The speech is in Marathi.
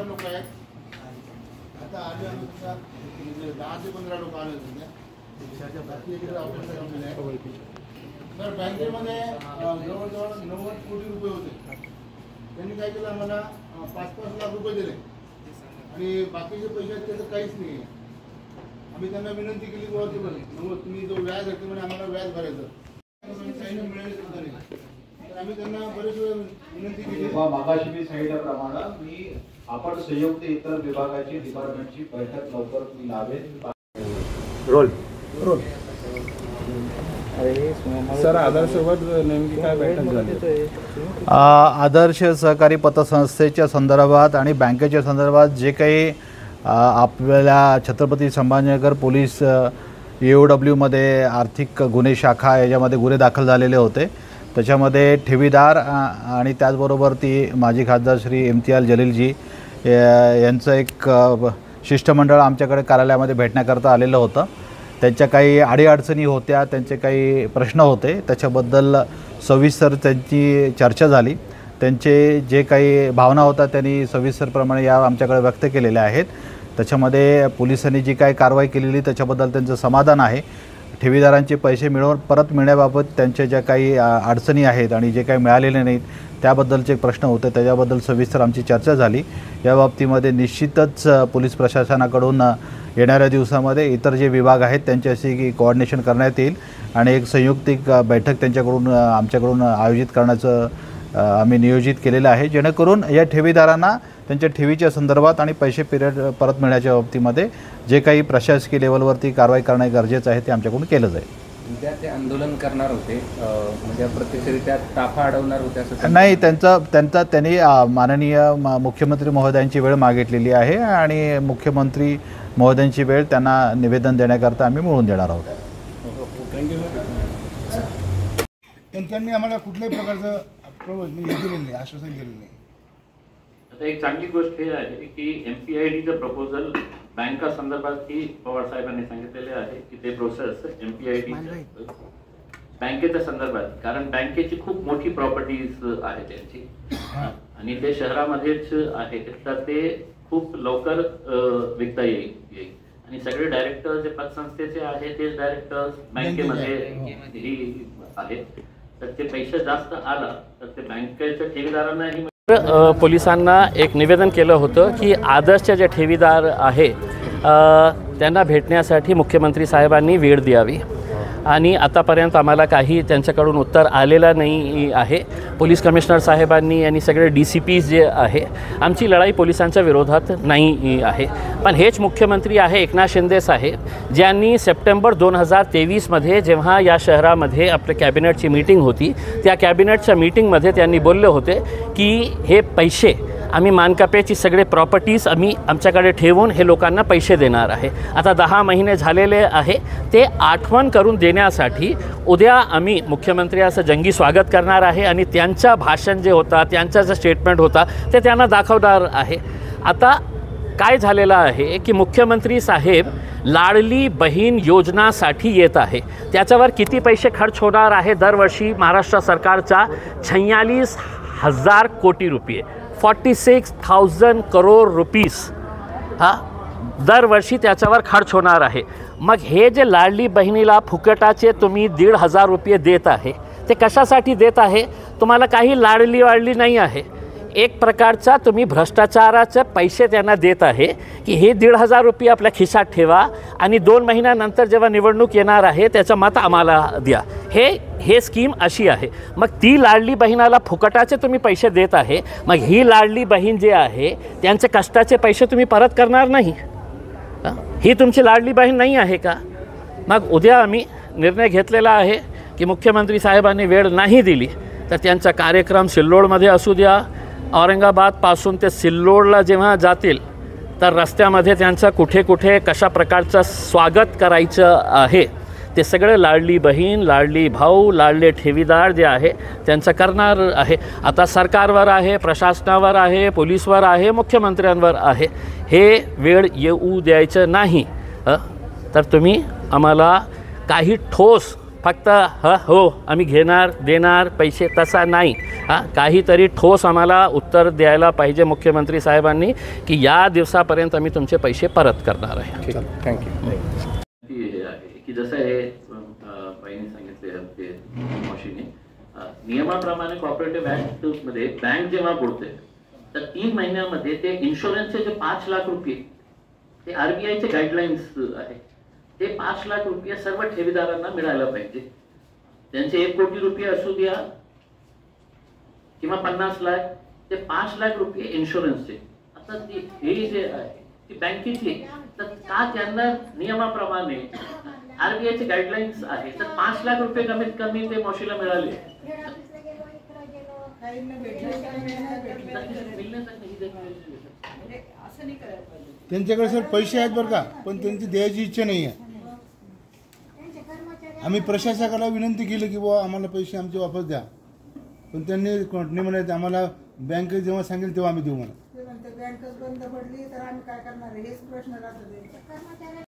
लोक आहेत आता आले 10 ते 15 लोक आले होते तर बँकेमध्ये जवळजवळ 90 कोटी रुपये होते. त्यांनी काय केलं, आम्हाला 5-5 लाख रुपये दिले आणि बाकीचे पैसे त्याचं काहीच नाही. आम्ही त्यांना विनंती केली बाबा तुम्ही जो व्याज आहे म्हणजे आम्हाला व्याज भरायचं, काही मिळाले सुद्धा नाही. तर आम्ही त्यांना बरेच वेळ विनंती केली. मागाशी मी सांगितल्याप्रमाणे मी आपण संयुक्त इतर विभागाची डिपार्टमेंटची बैठक लवकर लावेल. रोल सर, आदर्शसोबत नेमकी काय बैठक झाली? आदर्श सहकारी पतसंस्थेच्या संदर्भात आणि बँकेच्या संदर्भात जे काही आपल्याला छत्रपती संभाजीनगर पोलीस EOWमध्ये आर्थिक गुन्हे शाखा याच्यामध्ये गुन्हे दाखल झालेले होते. त्याच्यामध्ये ठेवीदार आणि त्याचबरोबर ती माजी खासदार श्री इम्तियाज जलीलजी यांचं एक शिष्टमंडळ आमच्याकडे कार्यालयामध्ये भेटण्याकरता आलेलं होतं. त्यांच्या काही अडीअडचणी होत्या, त्यांचे काही प्रश्न होते, त्याच्याबद्दल सविस्तर त्यांची चर्चा झाली. त्यांचे जे काही भावना होता त्यांनी सविस्तरप्रमाणे या आमच्याकडे व्यक्त केलेल्या आहेत. त्याच्यामध्ये पोलिसांनी जी काही कारवाई केलेली त्याच्याबद्दल त्यांचं समाधान आहे. ठेवीदारांचे पैसे परत मिळण्याबाबत त्यांच्या ज्या काही अडचणी आहेत आणि जे काही मिळालेले नाहीत त्याबद्दलचे प्रश्न होते, त्याच्याबद्दल सविस्तर आमची चर्चा झाली. या बाबतीमध्ये निश्चितच पोलीस प्रशासनाकडून येणाऱ्या दिवसामध्ये इतर जे विभाग आहेत त्यांच्याशी कोऑर्डिनेशन करण्यात येईल आणि एक संयुक्तिक बैठक आमच्याकडून आयोजित करण्याचं आम्ही नियोजित केलेलं आहे, जेणेकरून या ठेवीदारांना त्यांच्या ठेवीच्या संदर्भात आणि पैसे परत मिळण्याच्या बाबतीमध्ये जे काही प्रशासकीय लेवलवरती कारवाई करणे गरजेचं आहे ते आमच्याकडून केलं जाईल. उद्या ते आंदोलन करणार होते, म्हणजे प्रत्यक्षरित्या ताफा अडवणार होते असं नाही, त्यांनी माननीय मुख्यमंत्री महोदयांची वेळ मागितलेली आहे आणि मुख्यमंत्री महोदयांची वेळ त्यांना निवेदन देण्याकरता आम्ही मिळवून देणार आहोत. त्यांनी आम्हाला कुठल्याही प्रकारचं दिलेलं नाही, आश्वासन दिलेलं नाही. आता एक चांगली गोष्ट हे आहे की MPIDचं प्रपोजल बँका संदर्भात की पवार साहेबांनी सांगितलेले आहे की ते प्रोसेस MPID बँकेच्या संदर्भात, कारण बँकेची खूप मोठी प्रॉपर्टीज आहे त्यांची आणि ते शहरामध्येच आहे, तर ते खूप लवकर विकता येईल आणि सगळे डायरेक्टर जे पतसंस्थेचे आहे तेच डायरेक्टर्स बँकेमध्ये आहेत. तर ते पैसे जास्त आला तर ते बँकेच्या ठेवीदारांनाही. पोलिसांना एक निवेदन केलं होतं की आदर्शचे जे ठेवीदार आहे त्यांना भेटण्यासाठी मुख्यमंत्री साहेबांनी वेळ द्यावी आणि आतापर्यंत आम्हाला काही त्यांच्याकडून उत्तर आलेलं नाही आहे. पोलीस कमिशनर साहेबांनी आणि सगळे DCPs जे आहे, आमची लढाई पोलिसांच्या विरोधात नाही आहे, पण हेच मुख्यमंत्री आहे एकनाथ शिंदे साहेब, ज्यांनी सप्टेंबर 2023मध्ये जेव्हा या शहरामध्ये आपल्या कॅबिनेटची मीटिंग होती, त्या कॅबिनेटच्या मीटिंगमध्ये त्यांनी बोलले होते की हे पैसे आम्ही मानकापेची सगळे प्रॉपर्टीज आम्ही आमच्याकडे ठेवून हे लोकांना पैसे देणार आहे. आता 10 महिने झालेले आहे, ते आठवण करून देण्यासाठी उद्या आम्ही मुख्यमंत्र्याचं जंगी स्वागत करणार आहे आणि त्यांचं भाषण जे होता, त्यांचा जो स्टेटमेंट होता ते त्यांना दाखवणार आहे. आता काय झालेलं आहे की मुख्यमंत्री साहेब लाडली बहीण योजनासाठी येत आहे, त्याच्यावर किती पैसे खर्च होणार आहे दरवर्षी महाराष्ट्र सरकारचा 46,000 कोटी रुपये, 46,000 करोड रुपीज दरवर्षी त्याच्यावर खर्च होणार आहे. मग हे जे लाडली बहिणीला फुकटाचे तुम्ही 1,500 रुपये देत आहे ते कशासाठी देत आहे? तुम्हाला काही लाडली वाढली नाही आहे, एक प्रकारचा तुम्ही भ्रष्टाचाराचे पैसे त्यांना देत आहे की हे 1,500 रुपये आपल्या खिशात ठेवा आणि 2 महिन्यानंतर जेव्हा निवडणूक येणार आहे त्याचं मत आम्हाला द्या. हे स्कीम अशी आहे. मग ती लाडली बहिणाला फुकटाचे तुम्ही पैसे देत आहे, मग ही लाडली बहीण जे आहे त्यांचे कष्टाचे पैसे तुम्ही परत करणार नाही, ही तुमची लाडली बहीण नाही आहे का? मग उद्या आम्ही निर्णय घेतलेला आहे की मुख्यमंत्री साहेबांनी वेळ नाही दिली तर त्यांचा कार्यक्रम सिल्लोडमध्ये असू द्या, औरंगाबादपासून ते सिल्लोडला जेव्हा जातील तर रस्त्यामध्ये त्यांचं कुठे कुठे कशा प्रकारचं स्वागत करायचं आहे ते सगळं लाडली बहीण, लाडली भाऊ, लाडले ठेवीदार जे आहे त्यांचं करणार आहे. आता सरकारवर आहे, प्रशासनावर आहे, पोलीसवर आहे, मुख्यमंत्र्यांवर आहे. हे वेळ येऊ द्यायचं नाही. तर तुम्ही आम्हाला काही ठोस फक्त हो आम्ही घेणार देणार पैसे तसा नाही, काहीतरी ठोस आम्हाला उत्तर द्यायला पाहिजे मुख्यमंत्री साहेबांनी की या दिवसापर्यंत आम्ही तुमचे पैसे परत करणार आहे. थँक्यू. हे आहे की जसं हे बाईंनी सांगितले मशीने नियमाप्रमाणे कॉपरेटिव्ह ॲक्टमध्ये बँक जेव्हा बोलते तर 3 महिन्यामध्ये ते इन्शुरन्सचे जे 5 लाख रुपये ते RBIचे गाईडलाईन्स आहे ते 5 लाख रुपये सर्व ठेवीदारांना मिळायला पाहिजे. त्यांचे 1 कोटी रुपये असू द्या किंवा 50 लाख, ते 5 लाख रुपये इन्शुरन्सचे. आता हे जे आहे ती बँकेची, तर का त्यांना नियमाप्रमाणे RBIचे गाईडलाईन्स आहे तर 5 लाख रुपये कमीत कमी ते मॉशीला मिळाले. त्यांच्याकडे सर पैसे आहेत बरं का, पण त्यांची द्यायची इच्छा नाही आहे. आम्ही प्रशासकाला विनंती केली की बुवा आम्हाला पैसे आमचे वापस द्या, पण त्यांनी म्हणाले आम्हाला बँक जेव्हा सांगेल तेव्हा आम्ही देऊ म्हणा. बँकच बंद पडली तर आम्ही काय करणार हेच प्रश्न राहतो.